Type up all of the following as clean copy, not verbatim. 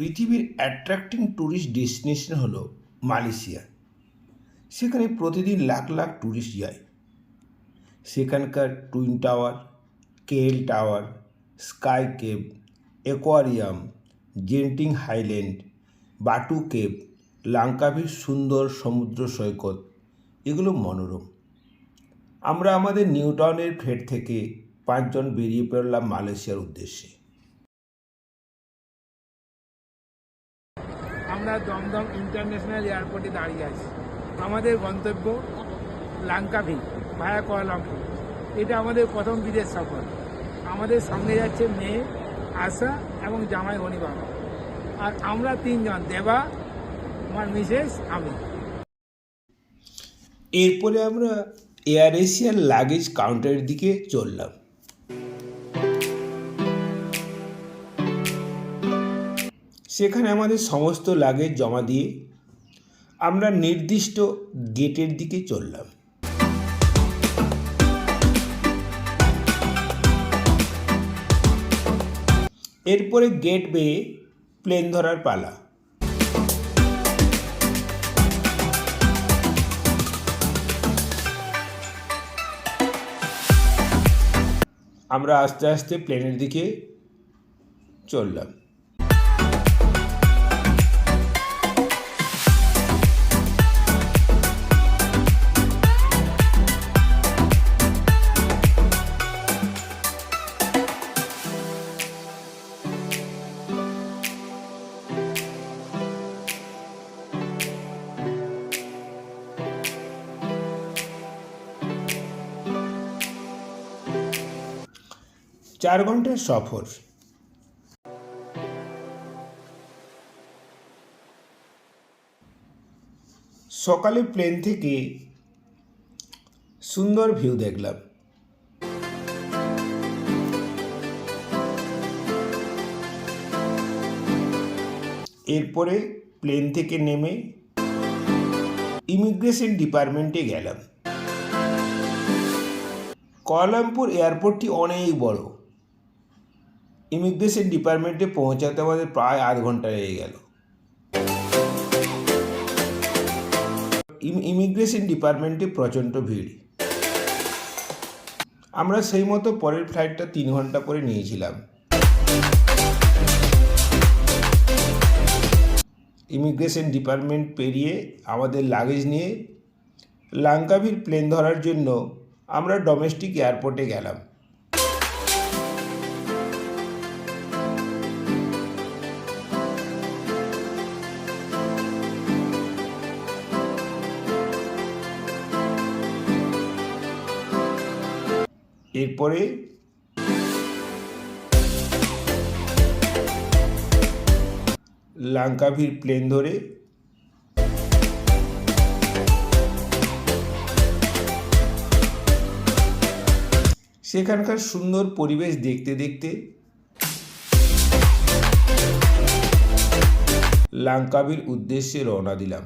পৃথিবীর attracting tourist destination হলো Malaysia. সেখানে প্রতিদিন লাখ লাখ ট্যুরিস্ট যায়। সেখানকার twin tower, KL tower, sky cave, aquarium, Genting Highland, Batu cave, লাঙ্কাভির সুন্দর সমুদ্র সৈকত, এগুলো মনোরম। আমরা আমাদের নিউ টাউনের ফ্ল্যাট থেকে 5 জন বেরিয়ে পড়লাম মালয়েশিয়ার উদ্দেশ্যে। আমরা দমদম ইন্টারন্যাশনাল এয়ারপোর্টে দাঁড়িয়ে আছি। আমাদের গন্তব্য লাঙ্কাভি ভায়া কুয়ালালামপুর। এটা আমাদের প্রথম বিদেশ সফর। আমাদের সঙ্গে যাচ্ছে মেয়ে আশা এবং জামাই হনিবাবা। আর আমরা 3 জন, দেবা, আমার মিসেস, আমি। এরপরে আমরা এয়ার এশিয়ার লাগেজ কাউন্টারের দিকে চললাম। সেখানে আমাদের সমস্ত লাগেজ জমা দিয়ে আমরা নির্দিষ্ট গেটের দিকে চললাম। এরপরে গেট বেয়ে প্লেন ধরার পালা। আমরা আস্তে আস্তে প্লেনের দিকে চললাম। চার ঘন্টার সফর। সকালে প্লেন থেকে সুন্দর ভিউ দেখলাম। এরপরে প্লেন থেকে নেমে ইমিগ্রেশন ডিপার্টমেন্টে গেলাম। কুয়ালালামপুর এয়ারপোর্টটি অনেক বড়। ইমিগ্রেশন ডিপার্টমেন্টে পৌঁছাতে আমাদের প্রায় আধ ঘন্টা লেগে গেল। ইমিগ্রেশন ডিপার্টমেন্টে প্রচণ্ড ভিড়। আমরা সেই মতো পরের ফ্লাইটটা 3 ঘন্টা করে নিয়েছিলাম। ইমিগ্রেশন ডিপার্টমেন্ট পেরিয়ে আমাদের লাগেজ নিয়ে লাঙ্কাভির প্লেন ধরার জন্য আমরা ডোমেস্টিক এয়ারপোর্টে গেলাম। এরপরে লাঙ্কাভির প্লেন ধরে সেখানকার সুন্দর পরিবেশ দেখতে দেখতে লাঙ্কাভির উদ্দেশ্যে রওনা দিলাম।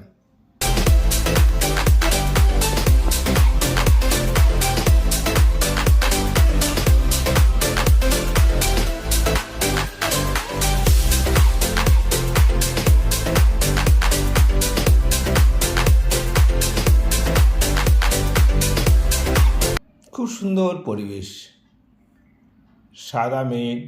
খুব সুন্দর পরিবেশ, সাদা মেঘ,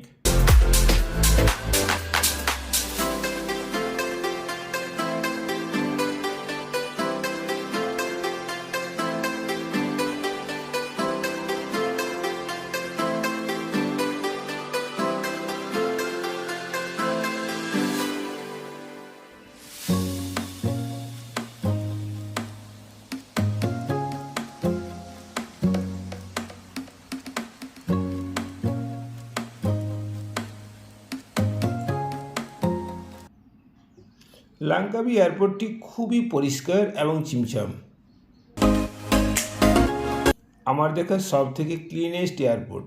লাঙ্কাভি এয়ারপোর্টটি খুবই পরিষ্কার এবং চিমচাম। আমার দেখা সব থেকে ক্লিনেস্ট এয়ারপোর্ট।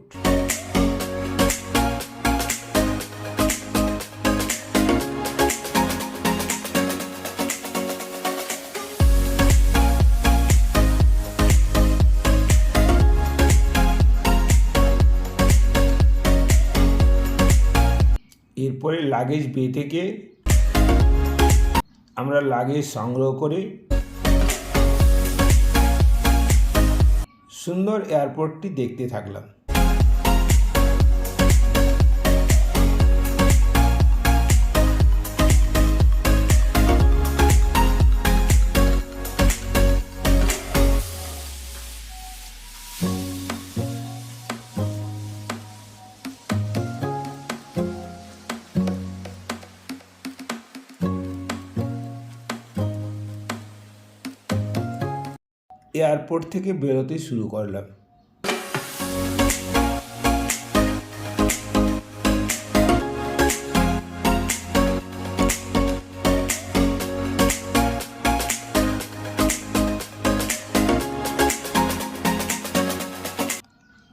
এরপরে লাগেজ বে থেকে আমরা লাগেজ সংগ্রহ করে সুন্দর এয়ারপোর্টটি দেখতে থাকলাম। এয়ারপোর্ট থেকে বেরোতে শুরু করলাম।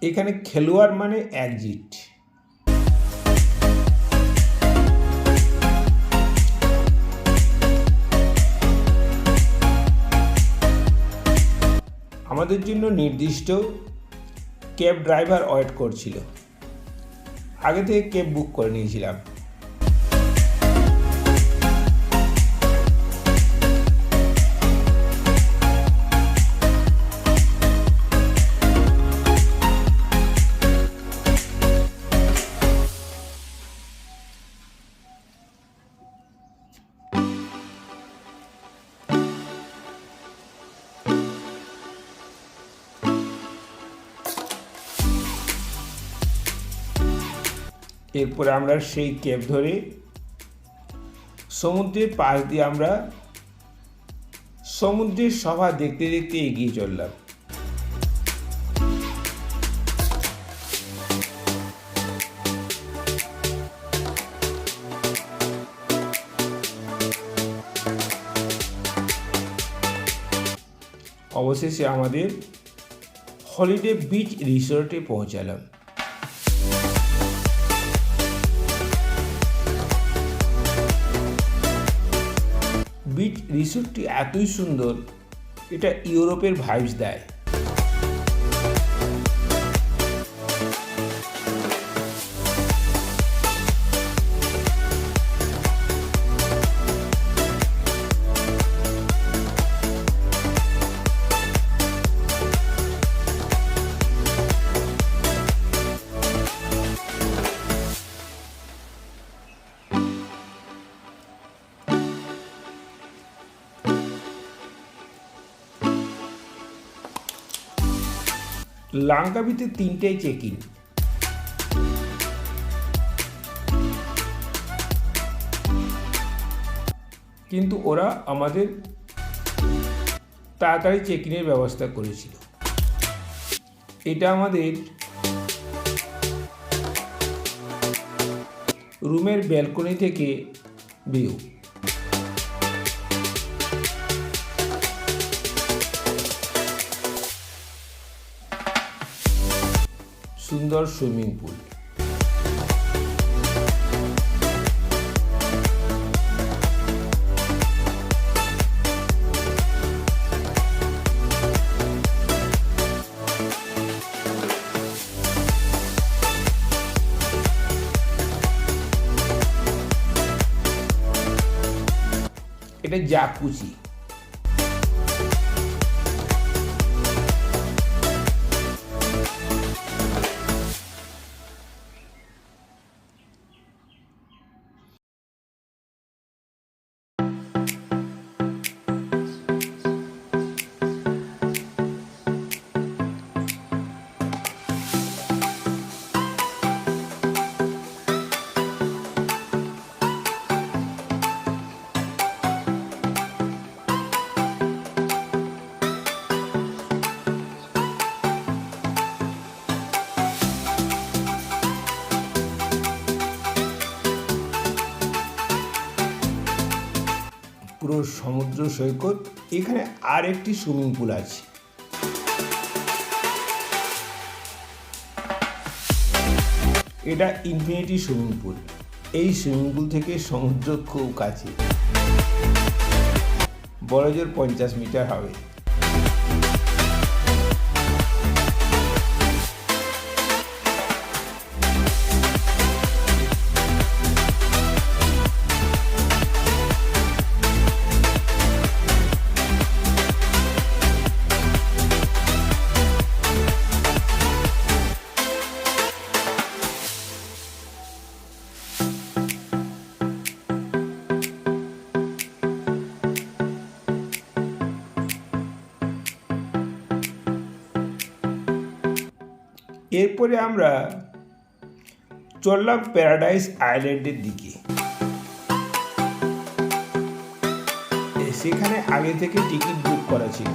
এখানে খেলোয়াড় মানে এক্সিট। আমাদের জন্য নির্দিষ্ট ক্যাব ড্রাইভার ওয়েট করছিল। আগে থেকে ক্যাব বুক করে নিয়েছিলাম। এরপরে আমরা সেই ক্যাব ধরে সমুদ্রের পাশ দিয়ে আমরা সমুদ্রের শোভা দেখতে দেখতে এগিয়ে চললাম। অবশেষে আমাদের হলিডে বিচ রিসোর্টে পৌঁছালাম। বিচ রিসোর্টটি এতই সুন্দর, এটা ইউরোপের ভাইবস দেয়। লাঙ্কাবিতে 3টায় চেক ইন। কিন্তু ওরা আমাদের তাড়াতাড়ি চেক ইনের ব্যবস্থা করেছিল। এটা আমাদের রুমের ব্যালকনি থেকে ভিউ। সুন্দর সুইমিং পুল। এটা জাকুজি। পুরো সমুদ্র সৈকত। এখানে আর একটি সুইমিং পুল আছে। এটা ইনফিনিটি সুইমিং পুল। এই সুইমিং পুল থেকে সমুদ্র খুব কাছে, বড়জোর 50 মিটার হবে। এরপরে আমরা চললাম প্যারাডাইস আইল্যান্ডের দিকে। সেখানে আগে থেকে টিকিট বুক করা ছিল।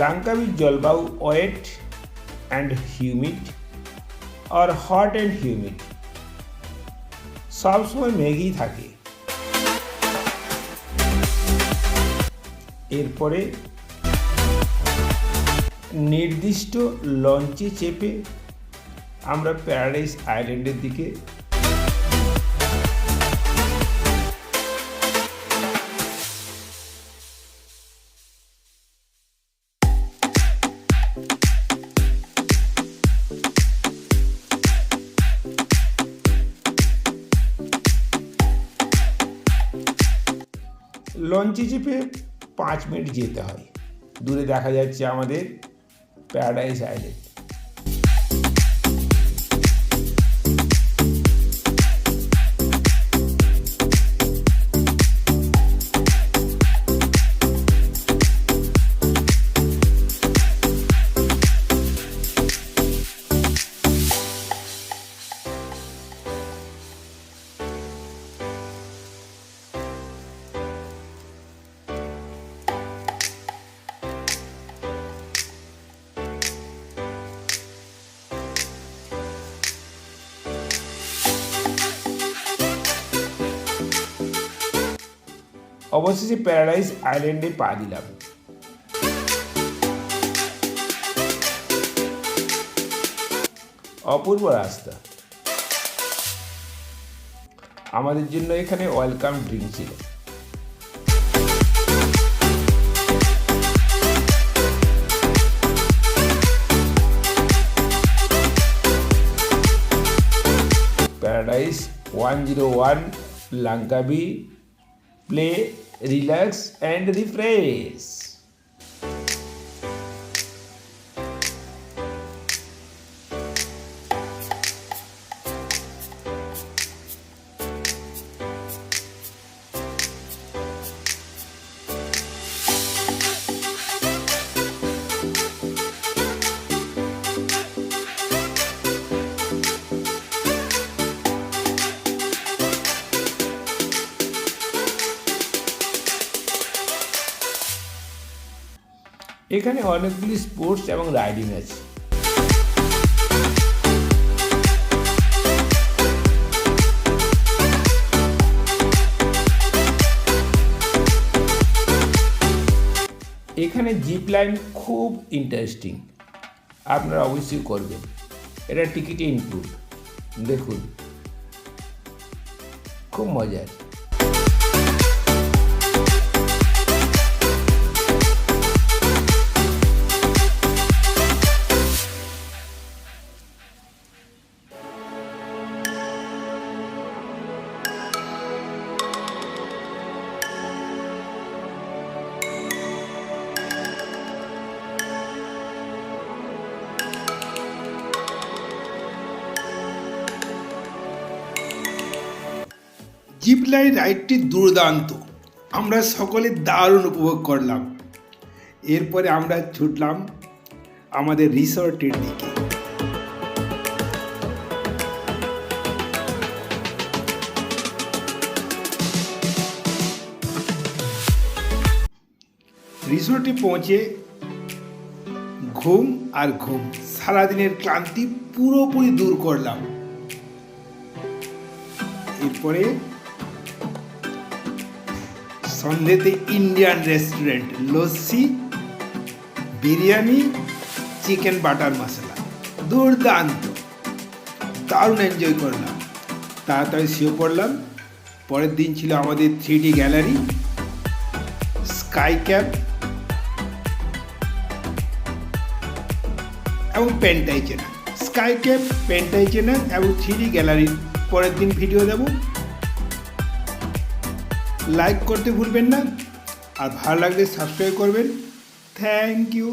লাঙ্কাবির জলবায়ু ওয়েট অ্যান্ড হিউমিড আর হট অ্যান্ড হিউমিড, সবসময় মেঘই থাকে। এরপরে নির্দিষ্ট লঞ্চে চেপে আমরা প্যারাডাইস আইল্যান্ডের দিকে লঞ্চে চেপে 5 মিনিট যেতে হয়। দূরে দেখা যাচ্ছে আমাদের প্যারাডাইস আইল্যান্ড। অবশেষে প্যারাডাইস আইল্যান্ডে পা দিলাম। অপূর্ব রাস্তা। আমাদের জন্য এখানে ওয়েলকাম ড্রিঙ্ক ছিল। Paradise 101 লাঙ্কাবি, play, relax and refresh. এখানে অনেকগুলি স্পোর্টস এবং রাইডিং আছে। এখানে জিপ লাইন খুব ইন্টারেস্টিং, আপনারা অবশ্যই করবেন। এটা টিকিটে ইনক্লুড। দেখুন, খুব মজার। জিপলাইন রাইডটি দুর্দান্ত, আমরা সকলে দারুণ উপভোগ করলাম। এরপরে আমরা ছুটলাম আমাদের রিসর্টের দিকে। রিসর্টে পৌঁছে ঘুম আর ঘুম, সারাদিনের ক্লান্তি পুরোপুরি দূর করলাম। এরপরে সন্ধ্যেতে Indian restaurant, lassi, biryani, chicken butter masala, দুর্দান্ত, দারুণ এনজয় করলাম। তাড়াতাড়ি শুয়ে পড়লাম। পরের দিন ছিল আমাদের 3D গ্যালারি, স্কাই ক্যাপ এবং পেন্টাই চেনা। স্কাই ক্যাপ পেন্টাই চ্যানেল এবং 3D গ্যালারির পরের দিন ভিডিও দেব। লাইক করতে ভুলবেন না, আর ভালো লাগলে সাবস্ক্রাইব করবেন। Thank you.